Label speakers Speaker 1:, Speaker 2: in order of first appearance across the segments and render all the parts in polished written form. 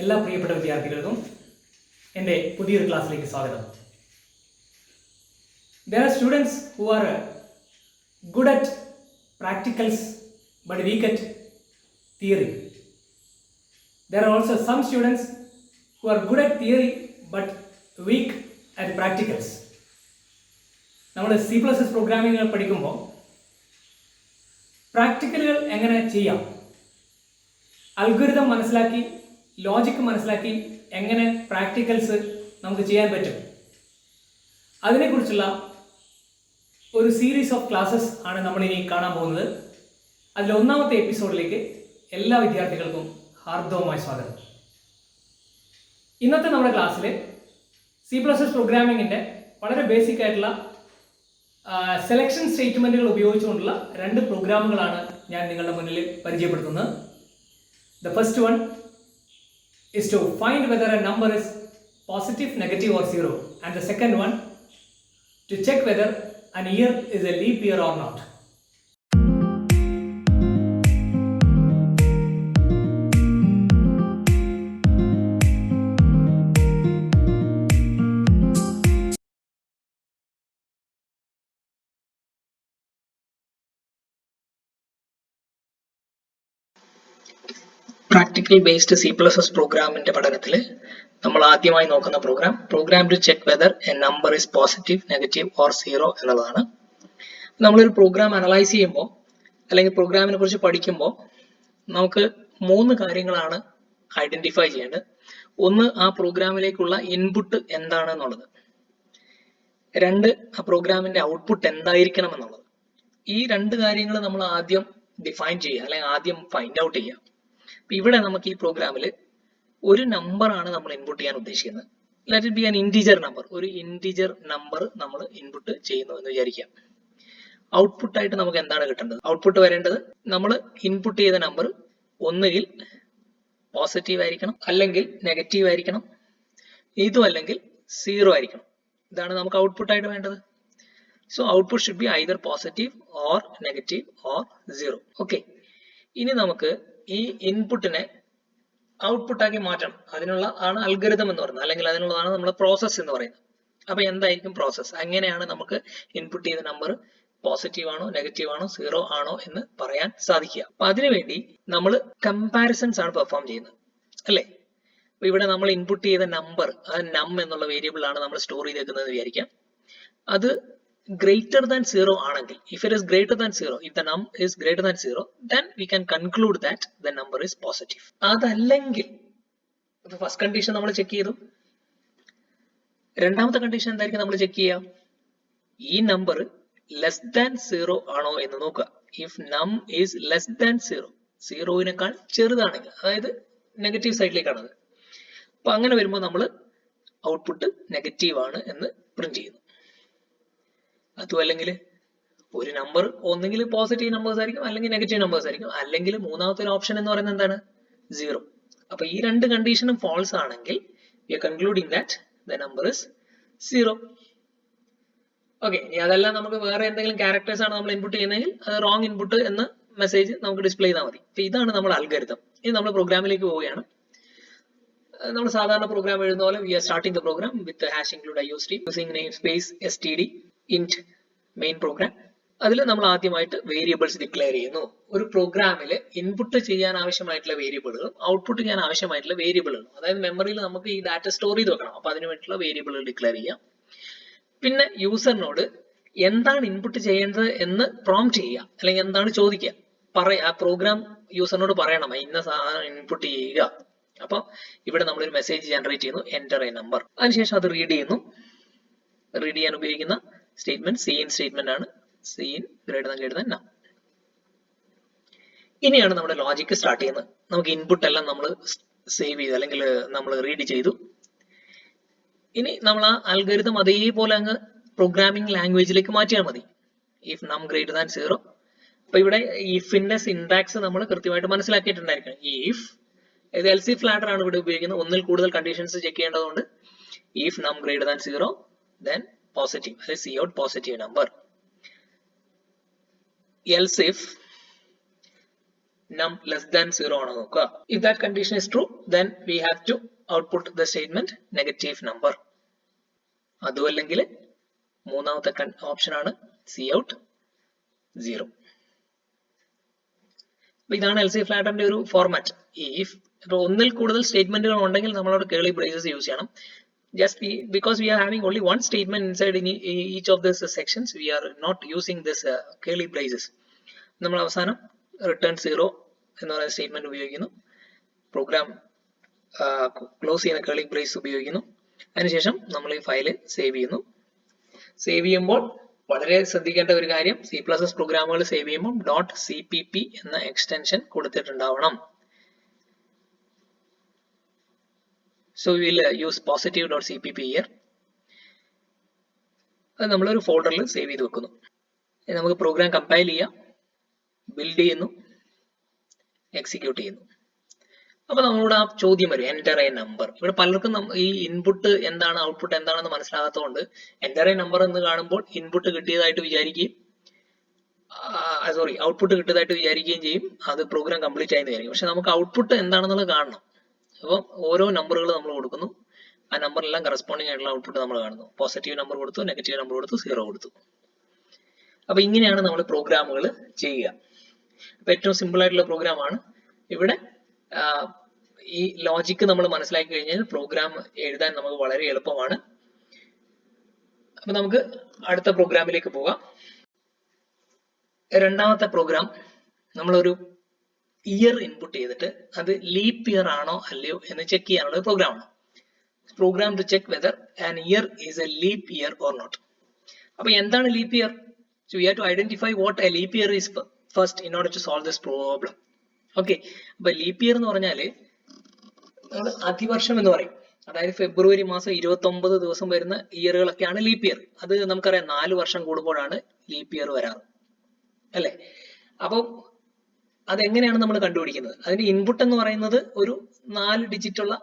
Speaker 1: എല്ലാ പ്രിയപ്പെട്ട വിദ്യാർത്ഥികൾക്കും എൻ്റെ പുതിയൊരു ക്ലാസ്സിലേക്ക് സ്വാഗതം. There are students who are good at practicals but weak at theory. There are also some students who are good at theory but weak at practicals. നമ്മൾ C++ programming പഠിക്കുമ്പോൾ പ്രാക്ടിക്കലുകൾ എങ്ങനെ ചെയ്യാം, അൽഗോരിതം മനസ്സിലാക്കി ലോജിക്ക് മനസ്സിലാക്കി എങ്ങനെ പ്രാക്ടിക്കൽസ് നമുക്ക് ചെയ്യാൻ പറ്റും, അതിനെക്കുറിച്ചുള്ള ഒരു സീരീസ് ഓഫ് ക്ലാസ്സസ് ആണ് നമ്മളിനി കാണാൻ പോകുന്നത്. അതിൽ ഒന്നാമത്തെ എപ്പിസോഡിലേക്ക് എല്ലാ വിദ്യാർത്ഥികൾക്കും ഹാർദവമായ സ്വാഗതം. ഇന്നത്തെ നമ്മുടെ ക്ലാസ്സിൽ C++ പ്രോഗ്രാമിങ്ങിൻ്റെ വളരെ ബേസിക് ആയിട്ടുള്ള സെലക്ഷൻ സ്റ്റേറ്റ്മെൻറ്റുകൾ ഉപയോഗിച്ചുകൊണ്ടുള്ള രണ്ട് പ്രോഗ്രാമുകളാണ് ഞാൻ നിങ്ങളുടെ മുന്നിൽ പരിചയപ്പെടുത്തുന്നത്. The first one is to find whether a number is positive, negative or zero, and the second one to check whether an year is a leap year or not.
Speaker 2: Practical based C++ പ്രോഗ്രാമിന്റെ പഠനത്തിൽ നമ്മൾ ആദ്യമായി നോക്കുന്ന program to check whether a number is positive, negative or zero എന്നുള്ളതാണ്. നമ്മളൊരു programme analyse ചെയ്യുമ്പോൾ അല്ലെങ്കിൽ പ്രോഗ്രാമിനെ കുറിച്ച് പഠിക്കുമ്പോൾ നമുക്ക് മൂന്ന് കാര്യങ്ങളാണ് ഐഡന്റിഫൈ ചെയ്യേണ്ടത്. ഒന്ന്, ആ പ്രോഗ്രാമിലേക്കുള്ള ഇൻപുട്ട് എന്താണ് എന്നുള്ളത്. രണ്ട്, ആ പ്രോഗ്രാമിന്റെ ഔട്ട്പുട്ട് എന്തായിരിക്കണം എന്നുള്ളത്. ഈ രണ്ട് കാര്യങ്ങൾ നമ്മൾ ആദ്യം ഡിഫൈൻ ചെയ്യുക അല്ലെങ്കിൽ ആദ്യം ഫൈൻഡ് ഔട്ട് ചെയ്യുക. ഇവിടെ നമുക്ക് ഈ പ്രോഗ്രാമിൽ ഒരു നമ്പർ ആണ് നമ്മൾ ഇൻപുട്ട് ചെയ്യാൻ ഉദ്ദേശിക്കുന്നത്. Let it be an integer number. ഒരു ഇന്റിജർ നമ്പർ നമ്മൾ ഇൻപുട്ട് ചെയ്യുന്നു എന്ന് വിചാരിക്കാം. ഔട്ട്പുട്ട് ആയിട്ട് നമുക്ക് എന്താണ് കിട്ടേണ്ടത്? ഔട്ട്പുട്ട് വരേണ്ടത് നമ്മൾ ഇൻപുട്ട് ചെയ്ത നമ്പർ ഒന്നുകിൽ പോസിറ്റീവ് ആയിരിക്കണം, അല്ലെങ്കിൽ നെഗറ്റീവ് ആയിരിക്കണം, ഇതും അല്ലെങ്കിൽ സീറോ ആയിരിക്കണം. ഇതാണ് നമുക്ക് ഔട്ട്പുട്ട് ആയിട്ട് വേണ്ടത്. So output should be either positive or negative or zero. Okay, ഇനി നമുക്ക് ഈ ഇൻപുട്ടിനെ ഔട്ട്പുട്ട് ആക്കി മാറ്റണം. അതിനുള്ള ആണ് അൽഗോരിതം എന്ന് പറയുന്നത്, അല്ലെങ്കിൽ അതിനുള്ളതാണ് നമ്മൾ പ്രോസസ് എന്ന് പറയുന്നത്. അപ്പൊ എന്തായിരിക്കും പ്രോസസ്? എങ്ങനെയാണ് നമുക്ക് ഇൻപുട്ട് ചെയ്ത നമ്പർ പോസിറ്റീവ് ആണോ നെഗറ്റീവ് ആണോ സീറോ ആണോ എന്ന് പറയാൻ സാധിക്കുക? അപ്പൊ അതിനുവേണ്ടി നമ്മൾ കമ്പാരിസൺസ് ആണ് പെർഫോം ചെയ്യുന്നത്, അല്ലേ? അപ്പൊ ഇവിടെ നമ്മൾ ഇൻപുട്ട് ചെയ്ത നമ്പർ, ആ നം എന്നുള്ള വേരിയബിൾ ആണ് നമ്മൾ സ്റ്റോർ ചെയ്തേക്കുന്നത് വിചാരിക്കാം. അത് greater than 0 ആണെങ്കിൽ, if it is greater than 0, if the num is greater than 0, then we can conclude that the number is positive. അതല്ലെങ്കിൽ ഫസ്റ്റ് കണ്ടീഷൻ നമ്മൾ ചെക്ക് ചെയ്തു. രണ്ടാമത്തെ കണ്ടീഷൻ എന്തായിരിക്കും നമ്മൾ ചെക്ക് ചെയ്യുക? ഈ നമ്പർ ലെസ് ദാൻ 0 ആണോ എന്ന് നോക്കുക. ഇഫ് നം ഈസ് ലെസ് ദാൻ 0, സീറോയിനേക്കാൾ ചെറുതാണെങ്കിൽ, അതായത് നെഗറ്റീവ് സൈഡിലേക്കാണത്. അപ്പൊ അങ്ങനെ വരുമ്പോൾ നമ്മൾ ഔട്ട്പുട്ട് നെഗറ്റീവ് ആണ് എന്ന് പ്രിന്റ് ചെയ്യുന്നു. അതും അല്ലെങ്കിൽ ഒരു നമ്പർ ഒന്നെങ്കിൽ പോസിറ്റീവ് നമ്പേഴ്സ് ആയിരിക്കും, അല്ലെങ്കിൽ നെഗറ്റീവ് നമ്പേഴ്സ് ആയിരിക്കും, അല്ലെങ്കിൽ മൂന്നാമത്തെ ഒരു ഓപ്ഷൻ എന്ന് പറയുന്നത് എന്താണ്? സീറോ. അപ്പൊ ഈ രണ്ട് കണ്ടീഷനും ഫാൾസ് ആണെങ്കിൽ we are concluding that the number is zero. Okay, ഇനി അതെല്ലാം നമുക്ക് വേറെ എന്തെങ്കിലും ക്യാരക്ടേഴ്സ് ആണ് നമ്മൾ ഇൻപുട്ട് ചെയ്യുന്നതെങ്കിൽ അത് റോങ് ഇൻപുട്ട് എന്ന മെസ്സേജ് നമുക്ക് ഡിസ്പ്ലേ ചെയ്താൽ മതി. അപ്പൊ ഇതാണ് നമ്മൾ അൽഗോരിതം. ഇനി നമ്മൾ പ്രോഗ്രാമിലേക്ക് പോവുകയാണ്. നമ്മൾ സാധാരണ പ്രോഗ്രാം എഴുതുന്ന പോലെ we are starting the program with the hash include iostream using namespace std int main program. അതിൽ നമ്മൾ ആദ്യമായിട്ട് വേരിയബിൾസ് ഡിക്ലെയർ ചെയ്യുന്നു. ഒരു പ്രോഗ്രാമിൽ ഇൻപുട്ട് ചെയ്യാൻ ആവശ്യമായിട്ടുള്ള വേരിയബിളുകളും ഔട്ട്പുട്ട് ചെയ്യാൻ ആവശ്യമായിട്ടുള്ള വേരിയബിളുകളും, അതായത് മെമ്മറിയിൽ നമുക്ക് ഈ ഡാറ്റ സ്റ്റോർ ചെയ്ത് വെക്കണം. അപ്പൊ അതിന് വേണ്ടിയിട്ടുള്ള വേരിയബിളുകൾ ഡിക്ലെയർ ചെയ്യാം. പിന്നെ യൂസറിനോട് എന്താണ് ഇൻപുട്ട് ചെയ്യേണ്ടത് എന്ന് പ്രോംപ്റ്റ് ചെയ്യുക, അല്ലെങ്കിൽ എന്താണ് ചോദിക്കുക, ആ പ്രോഗ്രാം യൂസറിനോട് പറയണം ഇന്ന സാധനം ഇൻപുട്ട് ചെയ്യുക. അപ്പൊ ഇവിടെ നമ്മളൊരു മെസ്സേജ് ജനറേറ്റ് ചെയ്യുന്നു, എൻ്റർ എ നമ്പർ. അതിനുശേഷം അത് റീഡ് ചെയ്യുന്നു. റീഡ് ചെയ്യാൻ ഉപയോഗിക്കുന്ന സ്റ്റേറ്റ്മെന്റ് cin സ്റ്റേറ്റ്മെന്റ് ആണ്. cin greater than നം. ഇനിയാണ് നമ്മുടെ ലോജിക്ക് സ്റ്റാർട്ട് ചെയ്യുന്നത്. നമുക്ക് ഇൻപുട്ട് എല്ലാം നമ്മൾ സേവ് ചെയ്തു, അല്ലെങ്കിൽ നമ്മൾ റീഡ് ചെയ്തു. ഇനി നമ്മൾ ആ അൽഗോരിതം അതേപോലെ അങ്ങ് പ്രോഗ്രാമിംഗ് ലാംഗ്വേജിലേക്ക് മാറ്റിയാൽ മതി. ഇഫ് നം greater than 0. അപ്പൊ ഇവിടെ ഇഫിന്റെ സിന്റാക്സ് നമ്മൾ കൃത്യമായിട്ട് മനസ്സിലാക്കിയിട്ടുണ്ടായിരിക്കണം. ഇഫ് ഇത് എൽസിഫ് ലാഡർ ആണ് ഇവിടെ ഉപയോഗിക്കുന്നത്. ഒന്നിൽ കൂടുതൽ കണ്ടീഷൻസ് ചെക്ക് ചെയ്യേണ്ടതുകൊണ്ട് if num greater than 0, then positive, that is see out positive number. Else if num less than 0 ആണോ നോക്കുക. If that condition is true, then we have to output the statement negative number. അതുമല്ലെങ്കിൽ മൂന്നാമത്തെ option ആണ് cout 0. ഇതാണ് LC flatterന്റെ ഒരു format. ഇപ്പൊ ഒന്നിൽ കൂടുതൽ സ്റ്റേറ്റ്മെന്റുകൾ ഉണ്ടെങ്കിൽ നമ്മളവിടെ കേളി ബ്രേസസ് യൂസ് ചെയ്യണം. Just because we are having only one statement inside in each of these sections, we are not using this curly braces. നമ്മൾ അവസാനം return 0 എന്ന് പറയുന്ന സ്റ്റേറ്റ്മെന്റ് ഉപയോഗിക്കുന്നു, പ്രോഗ്രാം ക്ലോസ് ചെയ്യുന്ന curly brace ഉപയോഗിക്കുന്നു, അതിനുശേഷം നമ്മൾ ഈ ഫയൽ സേവ് ചെയ്യുന്നു. സേവ് ചെയ്യുമ്പോൾ വളരെ ശ്രദ്ധിക്കേണ്ട ഒരു കാര്യം, C++ പ്രോഗ്രാമുകൾ സേവ് ചെയ്യുമ്പോൾ .cpp എന്ന extension കൊടുത്തിട്ടുണ്ടാവണം. So we will use positive.cpp here. അത് നമ്മളൊരു ഫോൾഡറിൽ സേവ് ചെയ്ത് വെക്കുന്നു. നമുക്ക് പ്രോഗ്രാം കമ്പൈൽ ചെയ്യാം, ബിൽഡ് ചെയ്യുന്നു, എക്സിക്യൂട്ട് ചെയ്യുന്നു. അപ്പൊ നമ്മളോട് ആ ചോദ്യം വരും, എൻ്റർ എ നമ്പർ. ഇവിടെ പലർക്കും ഈ ഇൻപുട്ട് എന്താണ് ഔട്ട്പുട്ട് എന്താണെന്ന് മനസ്സിലാകാത്തതുകൊണ്ട് എൻ്റർ എ നമ്പർ എന്ന് കാണുമ്പോൾ ഇൻപുട്ട് കിട്ടിയതായിട്ട് വിചാരിക്കുകയും ഔട്ട്പുട്ട് കിട്ടിയതായിട്ട് വിചാരിക്കുകയും ചെയ്യും. അത് പ്രോഗ്രാം കംപ്ലീറ്റ് ആയി വിചാരിക്കും. പക്ഷെ നമുക്ക് ഔട്ട്പുട്ട് എന്താണെന്നുള്ളത് കാണണം. അപ്പോൾ ഓരോ നമ്പറുകൾ നമ്മൾ കൊടുക്കുന്നു, ആ നമ്പറിലെല്ലാം കറസ്പോണ്ടിങ് ആയിട്ടുള്ള ഔട്ട്പുട്ട് നമ്മൾ കാണുന്നു. പോസിറ്റീവ് നമ്പർ കൊടുത്തു, നെഗറ്റീവ് നമ്പർ കൊടുത്തു, 0 കൊടുത്തു. അപ്പൊ ഇങ്ങനെയാണ് നമ്മൾ പ്രോഗ്രാമുകൾ ചെയ്യുക. അപ്പൊ ഏറ്റവും സിമ്പിൾ ആയിട്ടുള്ള പ്രോഗ്രാമാണ്. ഇവിടെ ഈ ലോജിക്ക് നമ്മൾ മനസ്സിലാക്കി കഴിഞ്ഞാൽ പ്രോഗ്രാം എഴുതാൻ നമുക്ക് വളരെ എളുപ്പമാണ്. അപ്പൊ നമുക്ക് അടുത്ത പ്രോഗ്രാമിലേക്ക് പോകാം. രണ്ടാമത്തെ പ്രോഗ്രാം നമ്മളൊരു ഇയർ ഇൻപുട്ട് ചെയ്തിട്ട് അത് ലീപ്പ് ഇയർ ആണോ അല്ലയോ എന്ന് ചെക്ക് ചെയ്യാനുള്ള പ്രോഗ്രാമാണ്. Program to check whether an year is a leap year or not. അപ്പൊ എന്താണ് leap year? So we have to identify what a leap year is first in order to solve this problem. Okay, അപ്പൊ leap year എന്ന് പറഞ്ഞാല് അതിവർഷം എന്ന് പറയും. അതായത് ഫെബ്രുവരി മാസം 29 ദിവസം വരുന്ന ഇയറുകളൊക്കെയാണ് ലീപ്പ് ഇയർ. അത് നമുക്കറിയാം 4 വർഷം കൂടുമ്പോഴാണ് ലീപ്പ് ഇയർ വരാറ്, അല്ലെ? അപ്പൊ അതെങ്ങനെയാണ് നമ്മൾ കണ്ടുപിടിക്കുന്നത്? അതിന്റെ ഇൻപുട്ട് എന്ന് പറയുന്നത് ഒരു 4 ഡിജിറ്റ് ഉള്ള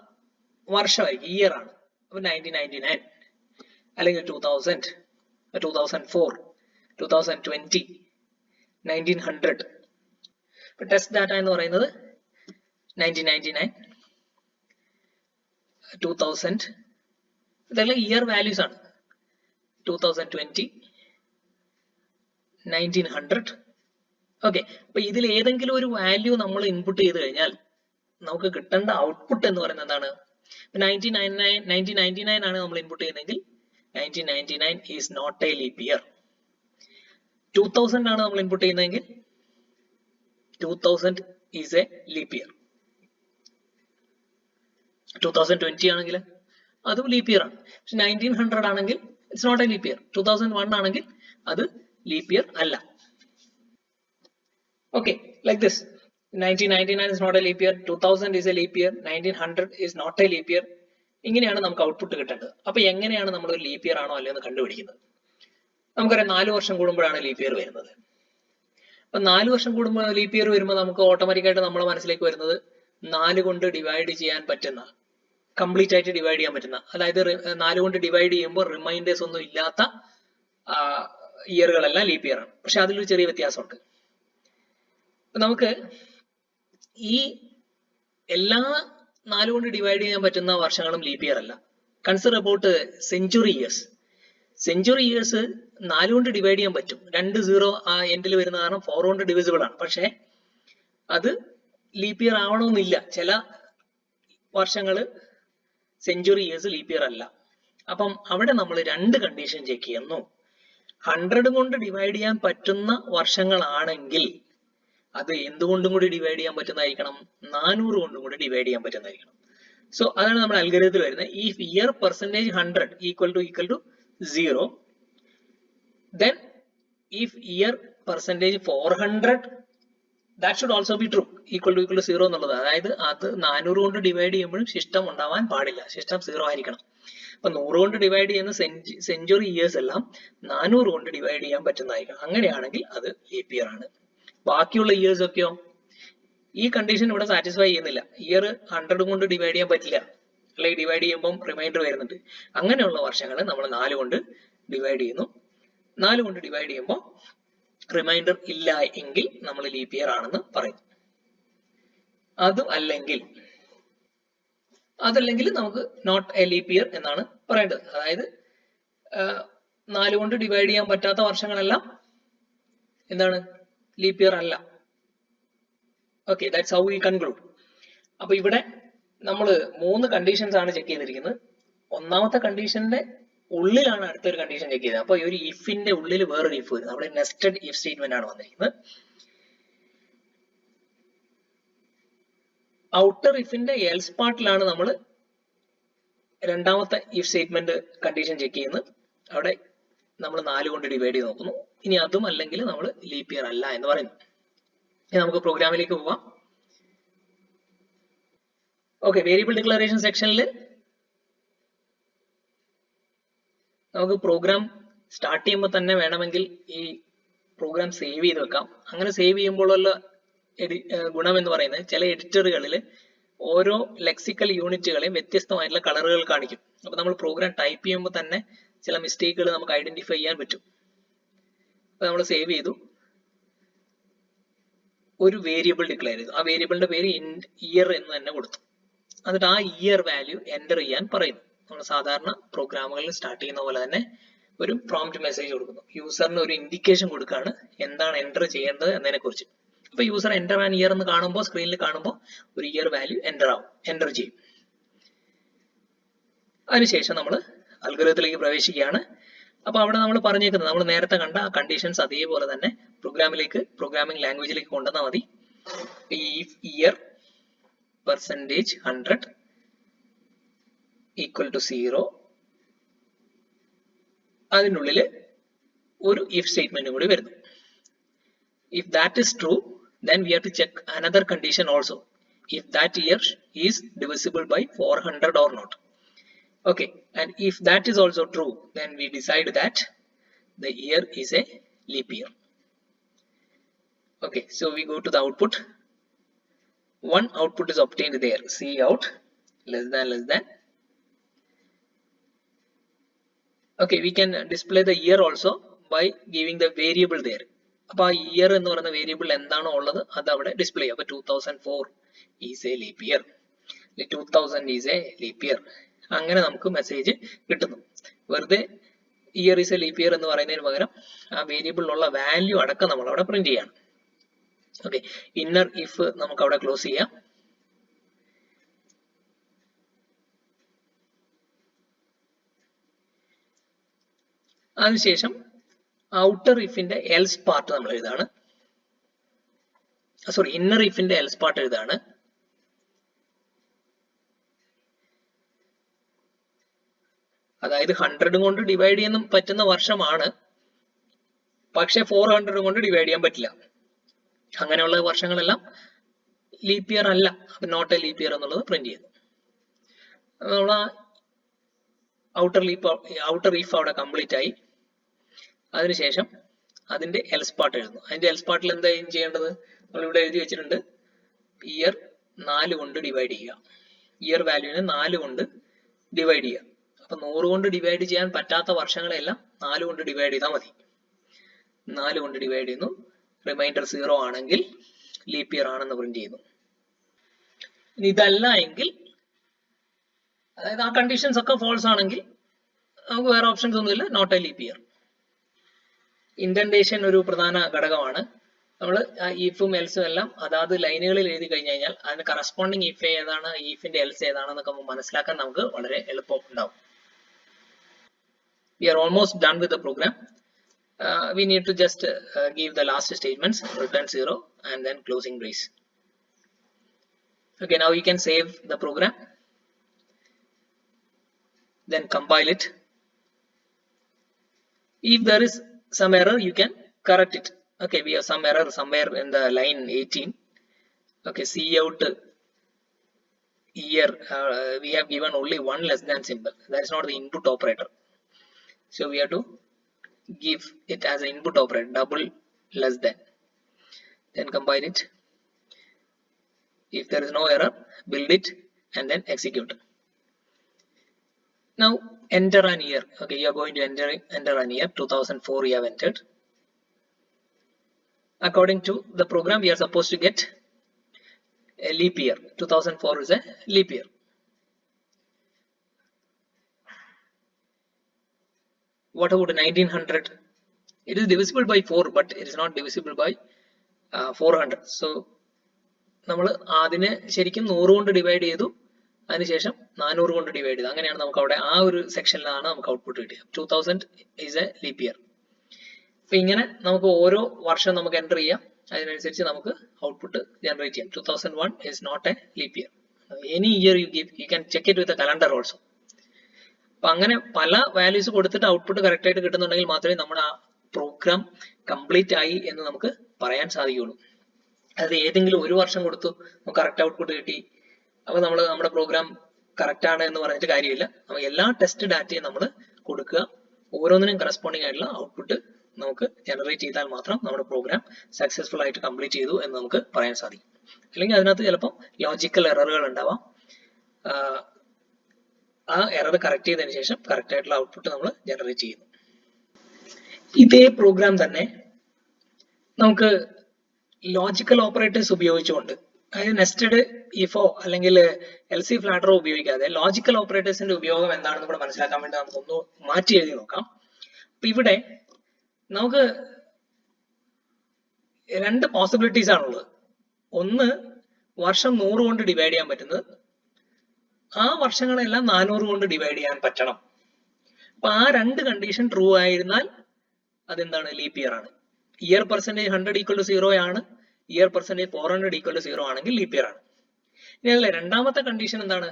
Speaker 2: വർഷമായിരിക്കും, ഇയർ ആണ്. അപ്പൊ 1999 അല്ലെങ്കിൽ 2000, 2004, 2020, 1900. ഇപ്പൊ ടെസ്റ്റ് ഡാറ്റ എന്ന് പറയുന്നത് 1999, 2000 ഇതെല്ലാം ഇയർ വാല്യൂസ് ആണ്. 2020, 1900. ഓക്കെ, അപ്പൊ ഇതിൽ ഏതെങ്കിലും ഒരു വാല്യൂ നമ്മൾ ഇൻപുട്ട് ചെയ്ത് കഴിഞ്ഞാൽ നമുക്ക് കിട്ടേണ്ട ഔട്ട്പുട്ട് എന്ന് പറയുന്നത് എന്താണ്? 1999 ആണ് നമ്മൾ ഇൻപുട്ട് ചെയ്യുന്നതെങ്കിൽ 1999 is not a leap year. 2000 ആണ് നമ്മൾ ഇൻപുട്ട് ചെയ്യുന്നതെങ്കിൽ 2000 ഈസ് എ ലീപ്പ് ഇയർ. 2020 ആണെങ്കിൽ അതും ലീപ്പ് ഇയർ ആണ്. പക്ഷെ 1900 ആണെങ്കിൽ it's not a leap year. 2001 ആണെങ്കിൽ അത് ലീപ്പ് ഇയർ അല്ല. Okay, like this. 1999 is not a leap year, 2000 is a leap year, 1900 is not a leap year. ഇങ്ങനെയാണ് നമുക്ക് ഔട്ട്പുട്ട് കിട്ടേണ്ടത്. അപ്പൊ എങ്ങനെയാണ് നമ്മൾ ഒരു ലീപ്പ് ഇയർ ആണോ അല്ലയോ എന്ന് കണ്ടുപിടിക്കുന്നത്? നമുക്കറിയാം 4 വർഷം കൂടുമ്പോഴാണ് ലീപ്പ് ഇയർ വരുന്നത്. അപ്പൊ 4 വർഷം കൂടുമ്പോൾ ലീപ്പ് ഇയർ വരുമ്പോൾ നമുക്ക് ഓട്ടോമാറ്റിക്കായിട്ട് നമ്മുടെ മനസ്സിലേക്ക് വരുന്നത് 4 കൊണ്ട് ഡിവൈഡ് ചെയ്യാൻ പറ്റുന്ന, കംപ്ലീറ്റ് ആയിട്ട് ഡിവൈഡ് ചെയ്യാൻ പറ്റുന്ന, അതായത് 4 കൊണ്ട് ഡിവൈഡ് ചെയ്യുമ്പോൾ റിമൈൻഡേഴ്സ് ഒന്നും ഇല്ലാത്ത ഇയറുകളെല്ലാം ലീപ്പ് ഇയർ ആണ്. പക്ഷെ അതിലൊരു ചെറിയ വ്യത്യാസമുണ്ട്. നമുക്ക് ഈ എല്ലാ 4 കൊണ്ട് ഡിവൈഡ് ചെയ്യാൻ പറ്റുന്ന വർഷങ്ങളും ലീപ്പ് ഇയർ അല്ല. Consider about century years. Century years 4 കൊണ്ട് ഡിവൈഡ് ചെയ്യാൻ പറ്റും. 2 0 ആ എൻഡിൽ വരുന്ന കാരണം 4 കൊണ്ട് ഡിവിസിബിൾ ആണ്. പക്ഷെ അത് ലീപ്പ് ഇയർ ആവണമെന്നില്ല. ചില വർഷങ്ങള് സെഞ്ചുറി ഇയേഴ്സ് ലീപ്പ് ഇയർ അല്ല. അപ്പം അവിടെ നമ്മൾ 2 കണ്ടീഷൻ ചെക്ക് ചെയ്യുന്നു. 100 കൊണ്ട് ഡിവൈഡ് ചെയ്യാൻ പറ്റുന്ന വർഷങ്ങളാണെങ്കിൽ അത് എന്തുകൊണ്ടും കൂടി ഡിവൈഡ് ചെയ്യാൻ പറ്റുന്നതായിരിക്കണം, 400 കൊണ്ടും കൂടി ഡിവൈഡ് ചെയ്യാൻ പറ്റുന്നതായിരിക്കണം. സോ അതാണ് നമ്മുടെ അൽഗോരിതത്തിൽ വരുന്നത്. If year percentage 100 equal to 0, then if year percentage 400 that should also be true, equal to 0 എന്നുള്ളത്. അതായത് അത് 400 കൊണ്ട് ഡിവൈഡ് ചെയ്യുമ്പോഴും ശിഷ്ടം ഉണ്ടാവാൻ പാടില്ല, ശിഷ്ടം 0 ആയിരിക്കണം. അപ്പൊ 100 കൊണ്ട് ഡിവൈഡ് ചെയ്യുന്ന സെഞ്ചുറി ഇയേഴ്സ് എല്ലാം 400 കൊണ്ട് ഡിവൈഡ് ചെയ്യാൻ പറ്റുന്നതായിരിക്കണം. അങ്ങനെയാണെങ്കിൽ അത് ലീപ്പ് ഇയർ ആണ്. ബാക്കിയുള്ള ഇയേഴ്സ് ഒക്കെയോ ഈ കണ്ടീഷൻ ഇവിടെ സാറ്റിസ്ഫൈ ചെയ്യുന്നില്ല. ഇയർ 100 കൊണ്ട് ഡിവൈഡ് ചെയ്യാൻ പറ്റില്ല, അല്ലെങ്കിൽ ഡിവൈഡ് ചെയ്യുമ്പോൾ റിമൈൻഡർ വരുന്നുണ്ട്. അങ്ങനെയുള്ള വർഷങ്ങൾ നമ്മൾ 4 കൊണ്ട് ഡിവൈഡ് ചെയ്യുന്നു. 4 കൊണ്ട് ഡിവൈഡ് ചെയ്യുമ്പോൾ റിമൈൻഡർ ഇല്ല എങ്കിൽ നമ്മൾ ലീപ്പ് ഇയർ ആണെന്ന് പറയും. അതും അതല്ലെങ്കിൽ നമുക്ക് നോട്ട് എ ലീപ് ഇയർ എന്നാണ് പറയേണ്ടത്. അതായത് 4 കൊണ്ട് ഡിവൈഡ് ചെയ്യാൻ പറ്റാത്ത വർഷങ്ങളെല്ലാം എന്താണ്, ലീപ് ഇയർ അല്ല. Okay, that's how we conclude. അപ്പൊ ഇവിടെ നമ്മൾ 3 കണ്ടീഷൻസ് ആണ് ചെക്ക് ചെയ്തിരിക്കുന്നത്. ഒന്നാമത്തെ കണ്ടീഷന്റെ ഉള്ളിലാണ് അടുത്തൊരു കണ്ടീഷൻ ചെക്ക് ചെയ്തത്. അപ്പൊ ഈ ഒരു ഇഫിന്റെ ഉള്ളിൽ വേറൊരു ഇഫ് വരുന്നത്. അവിടെ നെസ്റ്റഡ് ഇഫ് സ്റ്റേറ്റ്മെന്റ് ആണ് വന്നിരിക്കുന്നത്. ഔട്ടർ ഇഫിന്റെ എൽസ് പാർട്ടിലാണ് നമ്മൾ രണ്ടാമത്തെ ഇഫ് സ്റ്റേറ്റ്മെന്റ് കണ്ടീഷൻ ചെക്ക് ചെയ്യുന്നത്. അവിടെ നമ്മൾ 4 കൊണ്ട് ഡിവൈഡ് ചെയ്ത് നോക്കുന്നു. ഇനി അതും അല്ലെങ്കിൽ നമ്മൾ ലീപ് ഇയർ അല്ല എന്ന് പറയുന്നു. ഇനി നമുക്ക് പ്രോഗ്രാമിലേക്ക് പോവാം. ഓക്കെ, വേരിയബിൾ ഡിക്ലറേഷൻ സെക്ഷനിൽ നമുക്ക് പ്രോഗ്രാം സ്റ്റാർട്ട് ചെയ്യുമ്പോൾ തന്നെ വേണമെങ്കിൽ ഈ പ്രോഗ്രാം സേവ് ചെയ്ത് വെക്കാം. അങ്ങനെ സേവ് ചെയ്യുമ്പോഴുള്ള ഗുണം എന്ന് പറയുന്നത് ചില എഡിറ്ററുകളിൽ ഓരോ ലെക്സിക്കൽ യൂണിറ്റുകളെയും വ്യത്യസ്തമായിട്ടുള്ള കളറുകൾ കാണിക്കും. അപ്പൊ നമ്മൾ പ്രോഗ്രാം ടൈപ്പ് ചെയ്യുമ്പോൾ തന്നെ ചില മിസ്റ്റേക്കുകൾ നമുക്ക് ഐഡന്റിഫൈ ചെയ്യാൻ പറ്റും. അപ്പൊ നമ്മൾ സേവ് ചെയ്തു, ഒരു വേരിയബിൾ ഡിക്ലെയർ ചെയ്തു. ആ വേരിയബിളിന്റെ പേര് ഇയർ എന്ന് തന്നെ കൊടുത്തു. എന്നിട്ട് ആ ഇയർ വാല്യൂ എൻ്റർ ചെയ്യാൻ പറയുന്നു. നമ്മൾ സാധാരണ പ്രോഗ്രാമുകളിൽ സ്റ്റാർട്ട് ചെയ്യുന്ന പോലെ തന്നെ ഒരു പ്രോംപ്റ്റ് മെസ്സേജ് കൊടുക്കുന്നു. യൂസറിന് ഒരു ഇൻഡിക്കേഷൻ കൊടുക്കുകയാണ് എന്താണ് എൻ്റർ ചെയ്യേണ്ടത് എന്നതിനെ കുറിച്ച്. അപ്പൊ യൂസർ എൻ്റർ ആൻ ഇയർ എന്ന് കാണുമ്പോൾ, സ്ക്രീനിൽ കാണുമ്പോൾ ഒരു ഇയർ വാല്യൂ എൻ്റർ ചെയ്യും. അതിനുശേഷം നമ്മൾ അൽഗോരിതത്തിലേക്ക് പ്രവേശിക്കുകയാണ്. അപ്പൊ അവിടെ നമ്മൾ പറഞ്ഞേക്കുന്നത്, നമ്മൾ നേരത്തെ കണ്ട ആ കണ്ടീഷൻസ് അതേപോലെ തന്നെ പ്രോഗ്രാമിംഗ് ലാംഗ്വേജിലേക്ക് കൊണ്ടുവന്നാൽ മതി. ഇഫ് ഇയർ %100 ഈക്വൽ ടു 0, അതിനുള്ളിൽ ഒരു ഇഫ് സ്റ്റേറ്റ്മെന്റ് കൂടി വരുന്നു. If that is true, then we have to check another condition also. If that year is divisible by 400 or not. Okay, and if that is also true, then we decide that the year is a leap year. Okay, so we go to the output. One output is obtained there. Cout less than. Okay, we can display the year also by giving the variable there. അപ്പൊ ആ year എന്ന് പറയുന്ന variable എന്താണോ ഉള്ളത് അത് അവിടെ display ചെയ്യും. അപ്പൊ 2004 is a leap year, 2000 is a leap year, അങ്ങനെ നമുക്ക് മെസ്സേജ് കിട്ടുന്നു. വെറുതെ year is a leap year എന്ന് പറയുന്നതിന് പകരം ആ വേരിയബിളിലുള്ള വാല്യൂ അടക്കം നമ്മൾ അവിടെ പ്രിന്റ് ചെയ്യണം. ഓക്കെ, ഇന്നർ ഇഫ് നമുക്ക് അവിടെ ക്ലോസ് ചെയ്യാം. അതിനുശേഷം ഔട്ടർ ഇഫിന്റെ എൽസ് പാർട്ട് നമ്മൾ എഴുതാണ്. ഇന്നർ ഇഫിന്റെ എൽസ് പാർട്ട് എഴുതാണ്. അതായത് 100 കൊണ്ട് ഡിവൈഡ് ചെയ്യാൻ പറ്റുന്ന വർഷമാണ്, പക്ഷെ 400 കൊണ്ട് ഡിവൈഡ് ചെയ്യാൻ പറ്റില്ല. അങ്ങനെയുള്ള വർഷങ്ങളെല്ലാം ലീപ് ഇയർ അല്ല, നോട്ട് എ ലീപ് ഇയർ എന്നുള്ളത് പ്രിന്റ് ചെയ്യുന്നു. നമ്മൾ ഔട്ടർ ഇഫ് അവിടെ കംപ്ലീറ്റ് ആയി. അതിനുശേഷം അതിന്റെ എൽസ് പാർട്ട് എഴുതുന്നു. അതിന്റെ എൽസ് പാർട്ടിൽ എന്തായാലും ചെയ്യേണ്ടത്, നമ്മൾ ഇവിടെ എഴുതി വെച്ചിട്ടുണ്ട്, ഇയർ 4 കൊണ്ട് ഡിവൈഡ് ചെയ്യുക. ഇയർ വാല്യൂവിനെ 4 കൊണ്ട് ഡിവൈഡ് ചെയ്യുക. അപ്പൊ 100 കൊണ്ട് ഡിവൈഡ് ചെയ്യാൻ പറ്റാത്ത വർഷങ്ങളെല്ലാം 4 കൊണ്ട് ഡിവൈഡ് ചെയ്താൽ മതി. 4 കൊണ്ട് ഡിവൈഡ് ചെയ്യുന്നു. റിമൈൻഡർ 0 ആണെങ്കിൽ ലീപ് ഇയർ ആണെന്ന് പ്രിന്റ് ചെയ്യുന്നു. ഇനി ഇതല്ല എങ്കിൽ, അതായത് ആ കണ്ടീഷൻസ് ഒക്കെ ഫോൾസ് ആണെങ്കിൽ നമുക്ക് വേറെ ഓപ്ഷൻസ് ഒന്നുമില്ല, not a leap year. Indentation ഒരു പ്രധാന ഘടകമാണ്. നമ്മൾ ഇഫും എൽസും എല്ലാം അതാത് ലൈനുകളിൽ എഴുതി കഴിഞ്ഞു കഴിഞ്ഞാൽ അതിന് കറസ്പോണ്ടിങ് ഇഫ് ഏതാണ്, ഇഫിന്റെ എൽസ് ഏതാണെന്നൊക്കെ മനസ്സിലാക്കാൻ നമുക്ക് വളരെ എളുപ്പം ഉണ്ടാവും. We are almost done with the program. We need to just give the last statements, return 0 and then closing brace. Okay, now we can save the program, then compile it. If there is some error, you can correct it. Okay, we have some error somewhere in the line 18. Okay, cout year, we have given only one less than symbol. That is not the input operator. So we have to give it as an input operator, double less than. Then compile it. If there is no error, build it and then execute. Now enter an year. Okay, you are going to enter an year. 2004 you have entered. According to the program, we are supposed to get a leap year. 2004 is a leap year. What about 1900? It is divisible by 4, but it is not divisible by 400. So നമ്മൾ അതിനെ ശരിക്കും 100 കൊണ്ട് divide ചെയ്തു, അതിനുശേഷം 400 കൊണ്ട് divide ചെയ്തു. അങ്ങനെയാണ് നമുക്ക് അവിടെ ആ ഒരു സെക്ഷനിലാണ് നമുക്ക് ഔട്ട്പുട്ട് കിട്ടിയത്. 2000 is a leap year. അപ്പൊ ഇങ്ങനെ നമുക്ക് ഓരോ വർഷം നമുക്ക് എൻ്റർ ചെയ്യാം, അതിനനുസരിച്ച് നമുക്ക് ഔട്ട്പുട്ട് ജനറേറ്റ് ചെയ്യാം. 2001 is not a leap year. Any year you give, you can check it with the calendar also. അപ്പൊ അങ്ങനെ പല വാല്യൂസ് കൊടുത്തിട്ട് ഔട്ട്പുട്ട് കറക്റ്റ് ആയിട്ട് കിട്ടുന്നുണ്ടെങ്കിൽ മാത്രമേ നമ്മുടെ ആ പ്രോഗ്രാം കംപ്ലീറ്റ് ആയി എന്ന് നമുക്ക് പറയാൻ സാധിക്കുകയുള്ളൂ. അത് ഏതെങ്കിലും ഒരു വർഷം കൊടുത്തു നമുക്ക് കറക്റ്റ് ഔട്ട്പുട്ട് കിട്ടി, അപ്പൊ നമ്മൾ നമ്മുടെ പ്രോഗ്രാം കറക്റ്റ് ആണ് എന്ന് പറഞ്ഞിട്ട് കാര്യമില്ല. നമുക്ക് എല്ലാ ടെസ്റ്റ് ഡാറ്റയും നമ്മൾ കൊടുക്കുക, ഓരോന്നിനും കറസ്പോണ്ടിങ് ആയിട്ടുള്ള ഔട്ട്പുട്ട് നമുക്ക് ജനറേറ്റ് ചെയ്താൽ മാത്രം നമ്മുടെ പ്രോഗ്രാം സക്സസ്ഫുൾ ആയിട്ട് കംപ്ലീറ്റ് ചെയ്തു എന്ന് നമുക്ക് പറയാൻ സാധിക്കും. അല്ലെങ്കിൽ അതിനകത്ത് ചിലപ്പോൾ ലോജിക്കൽ എററുകൾ ഉണ്ടാവാം. ആ എറർ കറക്റ്റ് ചെയ്തതിനു ശേഷം കറക്റ്റ് ആയിട്ടുള്ള ഔട്ട്പുട്ട് നമ്മൾ ജനറേറ്റ് ചെയ്യുന്നു. ഇതേ പ്രോഗ്രാം തന്നെ നമുക്ക് ലോജിക്കൽ ഓപ്പറേറ്റേഴ്സ് ഉപയോഗിച്ചുകൊണ്ട്, അതായത് നെസ്റ്റഡ് ഇഫോ അല്ലെങ്കിൽ എൽസി ഫ്ലാറ്ററോ ഉപയോഗിക്കാതെ ലോജിക്കൽ ഓപ്പറേറ്റേഴ്സിന്റെ ഉപയോഗം എന്താണെന്ന് കൂടെ മനസ്സിലാക്കാൻ വേണ്ടി നമുക്കൊന്ന് മാറ്റി എഴുതി നോക്കാം. അപ്പൊ ഇവിടെ നമുക്ക് രണ്ട് പോസിബിലിറ്റീസ് ആണുള്ളത്. ഒന്ന്, വർഷം 100 കൊണ്ട് ഡിവൈഡ് ചെയ്യാൻ പറ്റുന്നത്, ആ വർഷങ്ങളെല്ലാം 400 കൊണ്ട് ഡിവൈഡ് ചെയ്യാൻ പറ്റണം. അപ്പൊ ആ രണ്ട് കണ്ടീഷൻ ട്രൂ ആയിരുന്നാൽ അതെന്താണ്? ലീപ്പ് ഇയർ ആണ്. ഇയർ പെർസെന്റേജ് 100 ഈക്വൽ ടു 0 ആണ്, ഇയർ പെർസെന്റേജ് 400 ഈക്വൽ ടു 0 ആണെങ്കിൽ ലീപ്പ് ഇയർ ആണ്. ഇനി അതല്ലേ രണ്ടാമത്തെ കണ്ടീഷൻ എന്താണ്?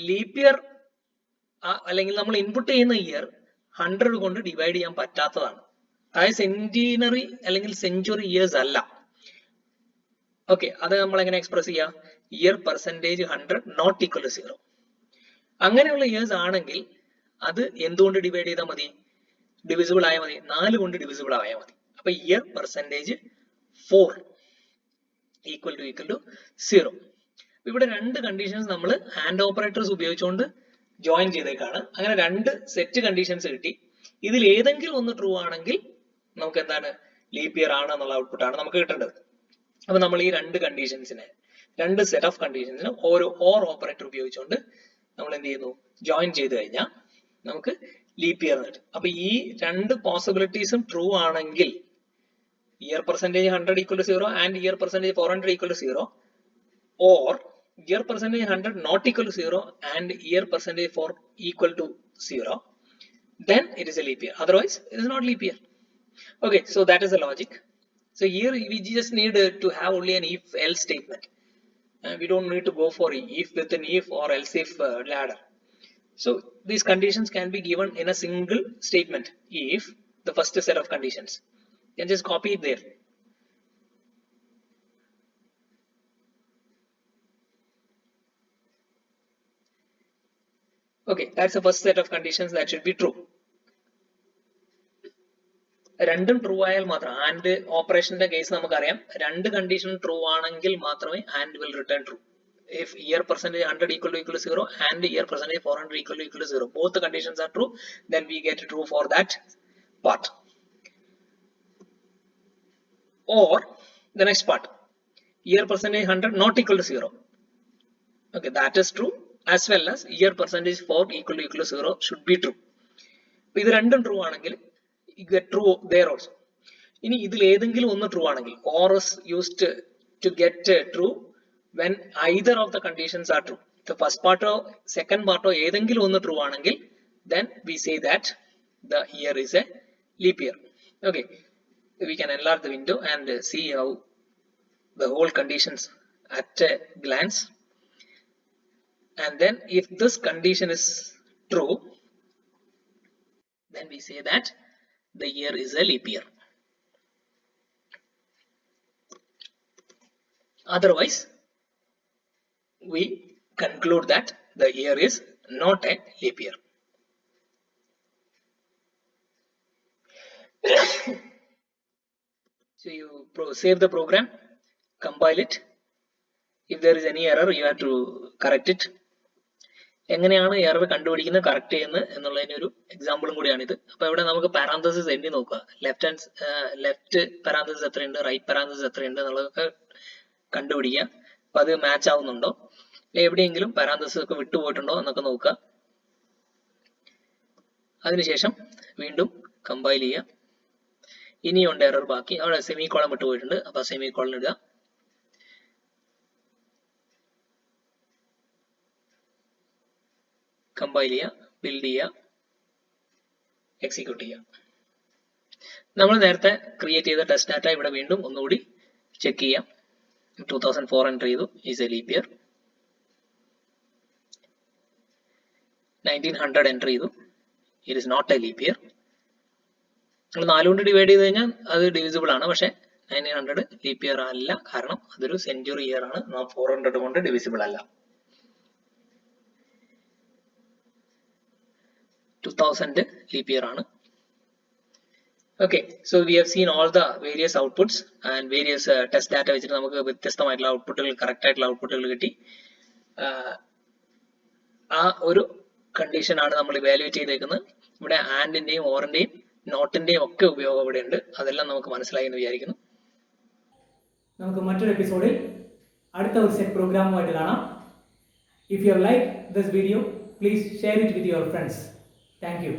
Speaker 2: ലീപ്പ് ഇയർ അല്ലെങ്കിൽ നമ്മൾ ഇൻപുട്ട് ചെയ്യുന്ന ഇയർ 100 കൊണ്ട് ഡിവൈഡ് ചെയ്യാൻ പറ്റാത്തതാണ്. അതായത് സെന്റിനറി അല്ലെങ്കിൽ സെഞ്ചുറി ഇയേഴ്സ് അല്ല. ഓക്കെ, അത് നമ്മൾ എങ്ങനെ എക്സ്പ്രസ് ചെയ്യാം? Year percentage 100 not equal to 0. അങ്ങനെയുള്ള ഇയേഴ്സ് ആണെങ്കിൽ അത് എന്തുകൊണ്ട് ഡിവൈഡ് ചെയ്താൽ മതി? ഡിവിസിബിൾ ആയാൽ മതി, 4 കൊണ്ട് ഡിവിസിബിൾ ആയാൽ മതി. അപ്പൊ ഇയർ പെർസെന്റേജ് 4 ഈക്വൽ ടു 0. ഇവിടെ രണ്ട് കണ്ടീഷൻസ് നമ്മൾ ആൻഡ് ഓപ്പറേറ്റേഴ്സ് ഉപയോഗിച്ചുകൊണ്ട് ജോയിൻ ചെയ്തേക്കാണ്. അങ്ങനെ രണ്ട് സെറ്റ് കണ്ടീഷൻസ് കിട്ടി. ഇതിൽ ഏതെങ്കിലും ഒന്ന് ട്രൂ ആണെങ്കിൽ നമുക്ക് എന്താണ്? ലീപ്പ് ഇയർ ആണ് എന്നുള്ള ഔട്ട്പുട്ട് ആണ് നമുക്ക് കിട്ടേണ്ടത്. അപ്പൊ നമ്മൾ ഈ രണ്ട് കണ്ടീഷൻസിനെ, രണ്ട് സെറ്റ് ഓഫ് കണ്ടീഷൻസിന് ഓരോ ഓർ ഓപ്പറേറ്റർ ഉപയോഗിച്ചുകൊണ്ട് നമ്മൾ എന്ത് ചെയ്യുന്നു? ജോയിൻ ചെയ്ത് കഴിഞ്ഞാൽ നമുക്ക് ലീപ്പ് ഇയർ കിട്ടും. അപ്പൊ ഈ രണ്ട് പോസിബിലിറ്റീസും ട്രൂ ആണെങ്കിൽ year percentage 100 equal to 0 and year percentage 400 equal to 0, or year percentage 100 not equal to 0 and year percentage 4 equal to 0, then it is a leap year. Otherwise, it is not leap year. Okay, so that is the logic. So here we just need to have only an if else statement. We don't need to go for if with an if or else if ladder. So these conditions can be given in a single statement. If the first set of conditions, you can just copy it there. Okay, that's the first set of conditions that should be true. രണ്ടും true ആയാൽ മാത്രം, and ഓപ്പറേഷന്റെ case നമുക്കറിയാം, രണ്ട് condition true ആണെങ്കിൽ മാത്രമേ and will return true. If year percentage 100 equal to 0 and year percentage 400 equal to 0, both the conditions are true, then we get true for that part. Or the next part, year percentage 100 not equal to 0. Okay, that is true, as well as year percentage 4 equal to 0 should be true. If this random true ആണെങ്കിൽ you get true there also. ഇനി ഇതിൽ ഏതെങ്കിലും ഒന്ന് true ആണെങ്കിൽ, or is used to get true when either of the conditions are true. The first part or second part or ഏതെങ്കിലും ഒന്ന് true ആണെങ്കിൽ, then we say that the year is a leap year. Okay, we can enlarge the window and see how the whole conditions at a glance. And then if this condition is true, then we say that the year is a leap year. Otherwise, we conclude that the year is not a leap year. So you save the program, compile it. If there is any error, you have to correct it. എങ്ങനെയാണ് error കണ്ടുപിടിക്കുന്നത്, correct ചെയ്യുന്നത് എന്നുള്ളതിന് ഒരു എക്സാമ്പിളും കൂടിയാണിത്. അപ്പൊ ഇവിടെ നമുക്ക് parenthesis എണ്ണി നോക്കുക. ലെഫ്റ്റ് പാരാന്തസിസ് എത്രയുണ്ട്, റൈറ്റ് പാരാന്തസിസ് എത്രയുണ്ട് എന്നുള്ളതൊക്കെ കണ്ടുപിടിക്കുക. അപ്പൊ അത് മാച്ച് ആവുന്നുണ്ടോ, എവിടെയെങ്കിലും പാരാന്തസിസ് ഒക്കെ വിട്ടുപോയിട്ടുണ്ടോ എന്നൊക്കെ നോക്കുക. അതിനുശേഷം വീണ്ടും കമ്പൈൽ ചെയ്യുക. ഇനിയുണ്ട് എറർ ബാക്കി, അവിടെ സെമി കോളം വിട്ടുപോയിട്ടുണ്ട്, അപ്പൊ സെമി കോളൻ ഇടുക. കമ്പൈൽ ചെയ്യുക, ബിൽഡ് ചെയ്യുക, എക്സിക്യൂട്ട് ചെയ്യുക. നമ്മൾ നേരത്തെ ക്രിയേറ്റ് ചെയ്ത ടെസ്റ്റ് ഡാറ്റ ഇവിടെ വീണ്ടും ഒന്നുകൂടി ചെക്ക് ചെയ്യാം. 2004 എൻ്റർ ചെയ്തു, is a leap year. 1900 enter ചെയ്തു, it is not a leap year. നമ്മൾ 4 കൊണ്ട് ഡിവൈഡ് ചെയ്ത് കഴിഞ്ഞാൽ അത് ഡിവിസിബിൾ ആണ്, പക്ഷെ 1900 ലീപ് ഇയർ അല്ല, കാരണം അതൊരു സെഞ്ചുറി ഇയർ ആണ്, 400 കൊണ്ട് ഡിവിസിബിൾ അല്ല. 2000 ലീപ് ഇയർ ആണ്. Okay, so we have seen all the various outputs and various test data വെച്ചിട്ട് നമുക്ക് വ്യത്യസ്തമായിട്ടുള്ള ഔട്ട്പുട്ടുകൾ, കറക്റ്റ് ആയിട്ടുള്ള ഔട്ട്പുട്ടുകൾ കിട്ടി. ആ ഒരു കണ്ടീഷൻ ആണ് നമ്മൾ ഇവാലുവേറ്റ് ചെയ്തേക്കുന്നത്. ഇവിടെ ആൻഡിന്റെയും ഓറിന്റെയും നോട്ടിന്റെയും ഒക്കെ ഉപയോഗം ഇവിടെ ഉണ്ട്. അതെല്ലാം നമുക്ക് മനസ്സിലായി എന്ന് വിചാരിക്കുന്നു.
Speaker 1: നമുക്ക് മറ്റൊരു എപ്പിസോഡിൽ അടുത്ത ഒരു സെറ്റ് പ്രോഗ്രാമുമായിട്ട് കാണാം. If you like this video, please share it with your friends. Thank you.